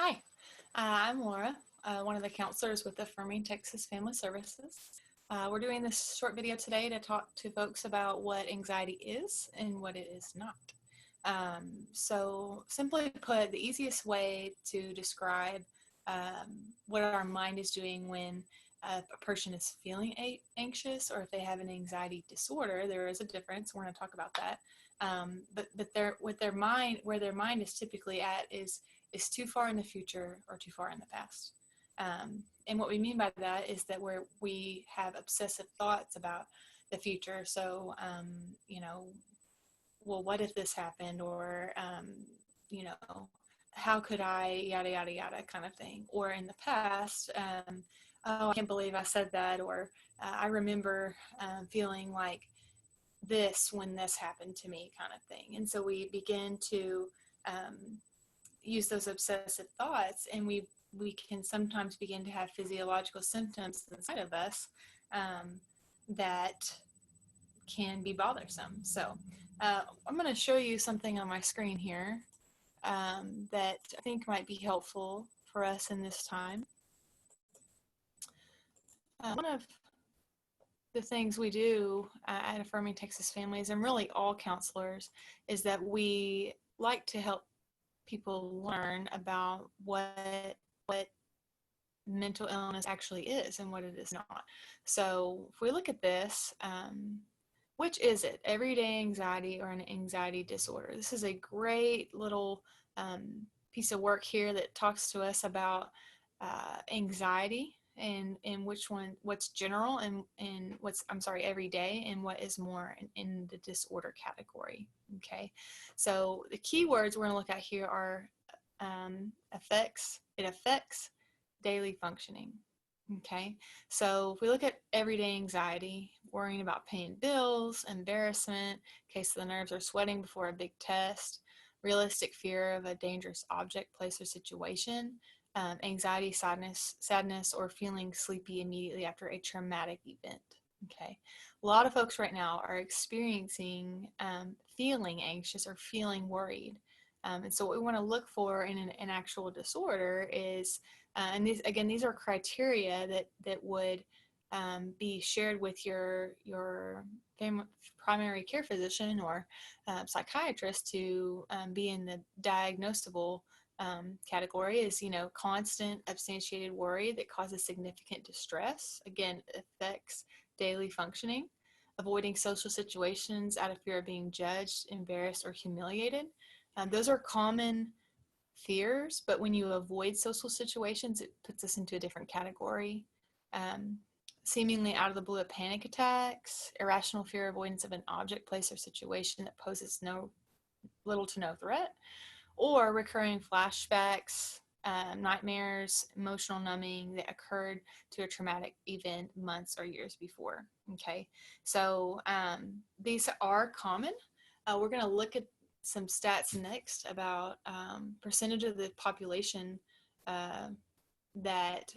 Hi, I'm Laura, one of the counselors with Affirming Texas Family Services. We're doing this short video today to talk to folks about what anxiety is and what it is not. So simply put, the easiest way to describe what our mind is doing when a person is feeling anxious, or if they have an anxiety disorder, there is a difference. We're going to talk about that. But with their mind, where their mind is typically at is too far in the future or too far in the past. And what we mean by that is that where we have obsessive thoughts about the future. So, well, what if this happened? Or, how could I, yada, yada, yada kind of thing. Or in the past, oh, I can't believe I said that. Or I remember feeling like this when this happened to me kind of thing. And so we begin to use those obsessive thoughts, and we can sometimes begin to have physiological symptoms inside of us that can be bothersome. So I'm going to show you something on my screen here that I think might be helpful for us in this time. One of the things we do at Affirming Texas Families, and really all counselors, is that we like to help people learn about what mental illness actually is and what it is not. So if we look at this, which is it? Everyday anxiety or an anxiety disorder? This is a great little piece of work here that talks to us about anxiety and which one, what's general and what's, everyday, and what is more in the disorder category. Okay, so the key words we're going to look at here are it affects daily functioning. Okay, so if we look at everyday anxiety, worrying about paying bills, embarrassment, in case the nerves are sweating before a big test, realistic fear of a dangerous object, place, or situation, anxiety, sadness, or feeling sleepy immediately after a traumatic event. Okay, a lot of folks right now are experiencing feeling anxious or feeling worried. And so what we want to look for in an actual disorder is, and these are criteria that would be shared with your primary care physician or psychiatrist to be in the diagnosable category. Is, constant substantiated worry that causes significant distress. Again, affects daily functioning. Avoiding social situations out of fear of being judged, embarrassed, or humiliated. Those are common fears, but when you avoid social situations, it puts us into a different category. Seemingly out of the blue panic attacks, irrational fear, avoidance of an object, place, or situation that poses little to no threat, or recurring flashbacks, nightmares, emotional numbing that occurred to a traumatic event months or years before. Okay, so these are common. We're going to look at some stats next about percentage of the population that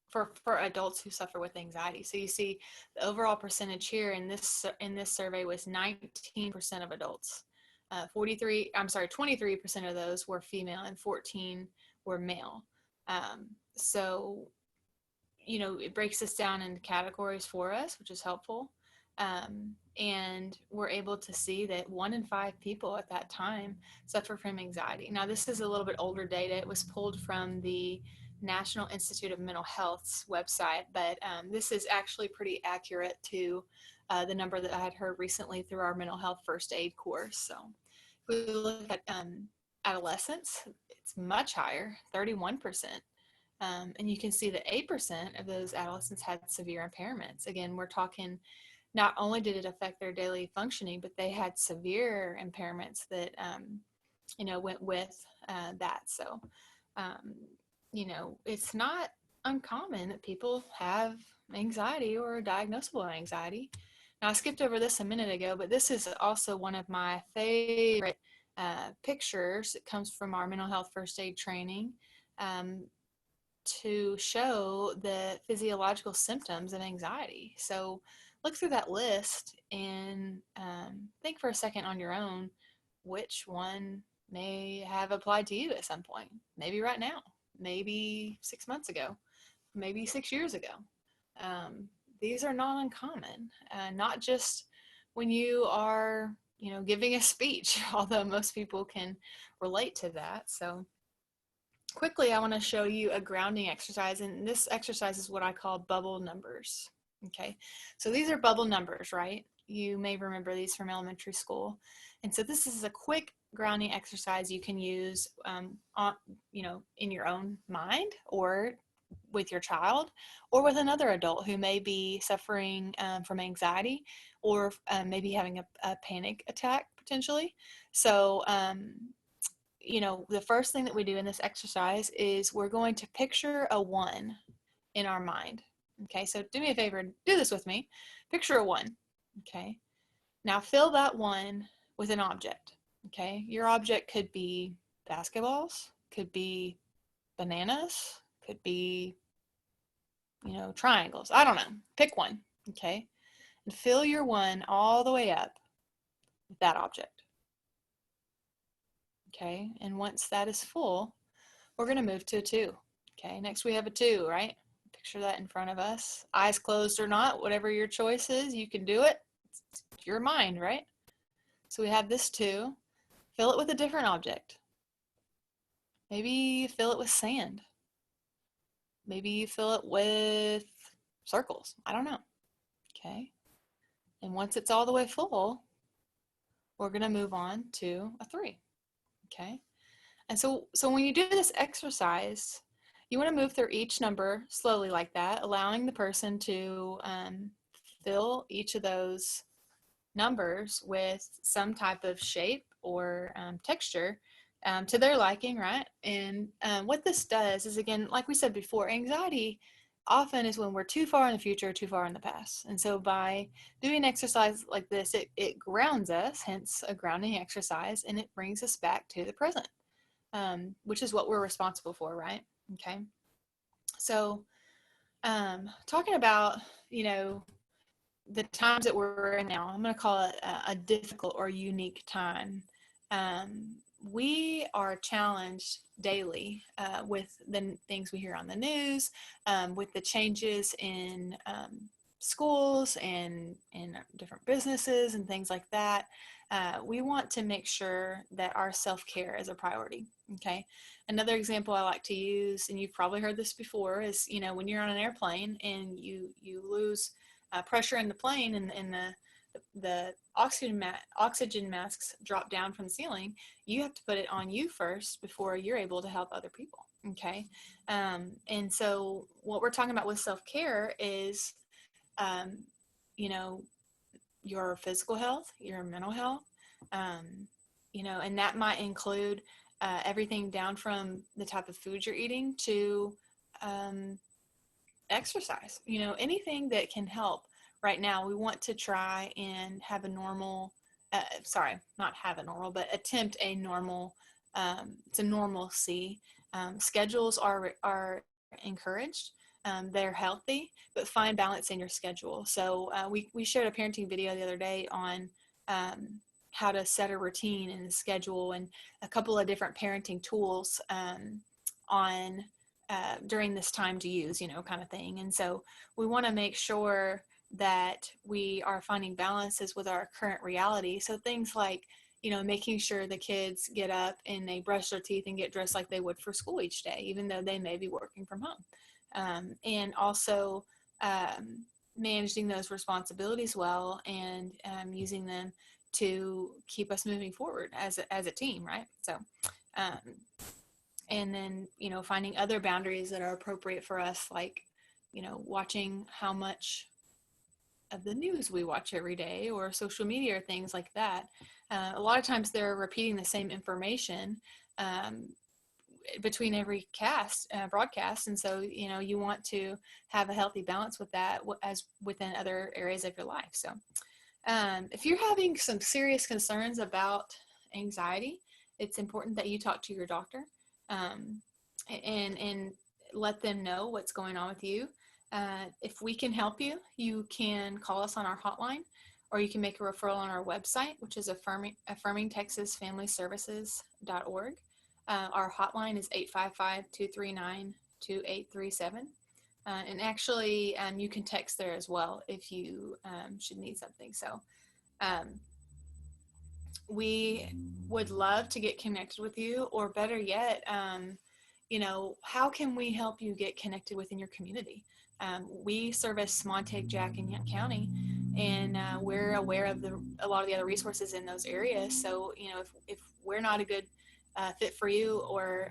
for adults who suffer with anxiety. So you see the overall percentage here in this survey was 19% of adults. 23% of those were female and 14 were male. So, it breaks this down into categories for us, which is helpful. And we're able to see that 1 in 5 people at that time suffer from anxiety. Now, this is a little bit older data. It was pulled from the National Institute of Mental Health's website, but this is actually pretty accurate to the number that I had heard recently through our mental health first aid course. So if we look at adolescents, it's much higher, 31%. And you can see that 8% of those adolescents had severe impairments. Again, we're talking, not only did it affect their daily functioning, but they had severe impairments that, went with that. So, it's not uncommon that people have anxiety or diagnosable anxiety. Now, I skipped over this a minute ago, but this is also one of my favorite pictures. It comes from our mental health first aid training to show the physiological symptoms of anxiety. So look through that list and think for a second on your own which one may have applied to you at some point, maybe right now, maybe 6 months ago, maybe 6 years ago. Um, these are not uncommon, not just when you are, giving a speech, although most people can relate to that. So quickly, I want to show you a grounding exercise, and this exercise is what I call bubble numbers. Okay, so these are bubble numbers, right? You may remember these from elementary school. And so this is a quick grounding exercise you can use in your own mind, or with your child, or with another adult who may be suffering from anxiety, or maybe having a panic attack potentially. So the first thing that we do in this exercise is we're going to picture a one in our mind. Okay, so do me a favor, do this with me. Picture a one. Okay, now fill that one with an object. Okay, your object could be basketballs, could be bananas, could be, triangles. I don't know. Pick one. Okay, and fill your one all the way up with that object. Okay, and once that is full, we're going to move to a two. Okay, next we have a two, right? Picture that in front of us. Eyes closed or not, whatever your choice is, you can do it. It's your mind, right? So we have this two. Fill it with a different object. Maybe fill it with sand. Maybe you fill it with circles. I don't know. Okay. And once it's all the way full, we're going to move on to a three. Okay. And so when you do this exercise, you want to move through each number slowly like that, allowing the person to fill each of those numbers with some type of shape or texture to their liking, right? And what this does is, again, like we said before, anxiety often is when we're too far in the future or too far in the past. And so by doing exercise like this, it grounds us, hence a grounding exercise, and it brings us back to the present. Which is what we're responsible for, right? Okay. So talking about, the times that we're in now, I'm going to call it a difficult or unique time. We are challenged daily with the things we hear on the news, with the changes in schools and in different businesses and things like that. We want to make sure that our self-care is a priority. Okay. Another example I like to use, and you've probably heard this before, is, when you're on an airplane and you lose pressure in the plane, and the oxygen masks drop down from the ceiling, you have to put it on you first before you're able to help other people. Okay. And so what we're talking about with self-care is, your physical health, your mental health, and that might include everything down from the type of food you're eating to exercise, anything that can help. Right now, we want to try and have a normal, not have a normal, but attempt a normal, to normalcy. Schedules are encouraged. They're healthy, but find balance in your schedule. So we shared a parenting video the other day on how to set a routine and a schedule, and a couple of different parenting tools on during this time to use, kind of thing. And so we want to make sure that we are finding balances with our current reality. So things like, making sure the kids get up and they brush their teeth and get dressed like they would for school each day, even though they may be working from home. And also managing those responsibilities well, and using them to keep us moving forward as a team, right? So, and then, finding other boundaries that are appropriate for us, like, watching how much of the news we watch every day, or social media, or things like that. A lot of times they're repeating the same information between every broadcast. And so, you want to have a healthy balance with that, as within other areas of your life. So if you're having some serious concerns about anxiety, it's important that you talk to your doctor and let them know what's going on with you. If we can help you, you can call us on our hotline, or you can make a referral on our website, which is affirmingtexasfamilyservices.org. Our hotline is 855-239-2837. And actually, you can text there as well if you should need something. So we would love to get connected with you, or better yet, how can we help you get connected within your community? We service Montague, Jack, and Young County, and we're aware of a lot of the other resources in those areas. So, if we're not a good fit for you, or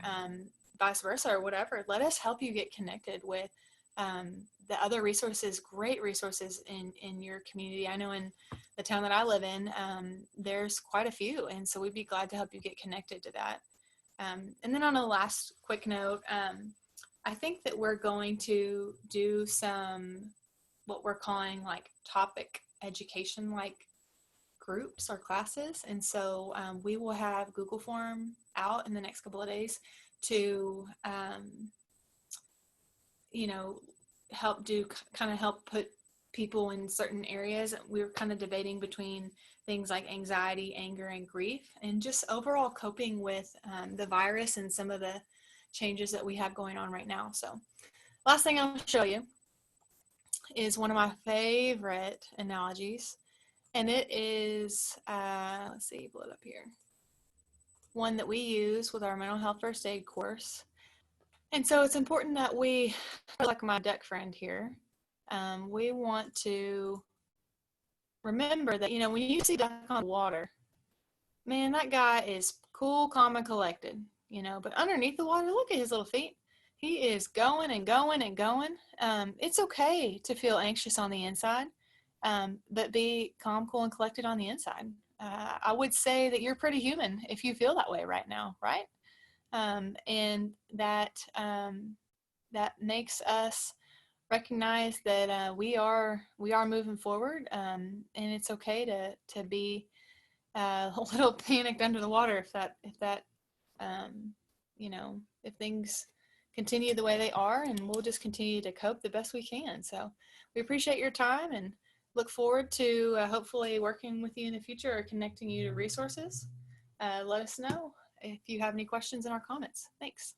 vice versa, or whatever, let us help you get connected with the other resources, great resources in your community. I know in the town that I live in, there's quite a few, and so we'd be glad to help you get connected to that. And then on a last quick note, I think that we're going to do some, what we're calling like topic education, like groups or classes. And so we will have Google form out in the next couple of days to, help put people in certain areas. We were kind of debating between things like anxiety, anger, and grief, and just overall coping with the virus and some of the changes that we have going on right now. So last thing I'll show you is one of my favorite analogies, and it is, let's see, pull it up here, one that we use with our mental health first aid course. And so it's important that we, like my duck friend here, we want to remember that, when you see duck on water, man, that guy is cool, calm, and collected, but underneath the water, look at his little feet. He is going and going and going. It's okay to feel anxious on the inside, but be calm, cool, and collected on the inside. I would say that you're pretty human if you feel that way right now, right? And that makes us recognize that we are moving forward, and it's okay to be a little panicked under the water if things continue the way they are, and we'll just continue to cope the best we can. So we appreciate your time and look forward to hopefully working with you in the future or connecting you to resources. Let us know if you have any questions in our comments. Thanks.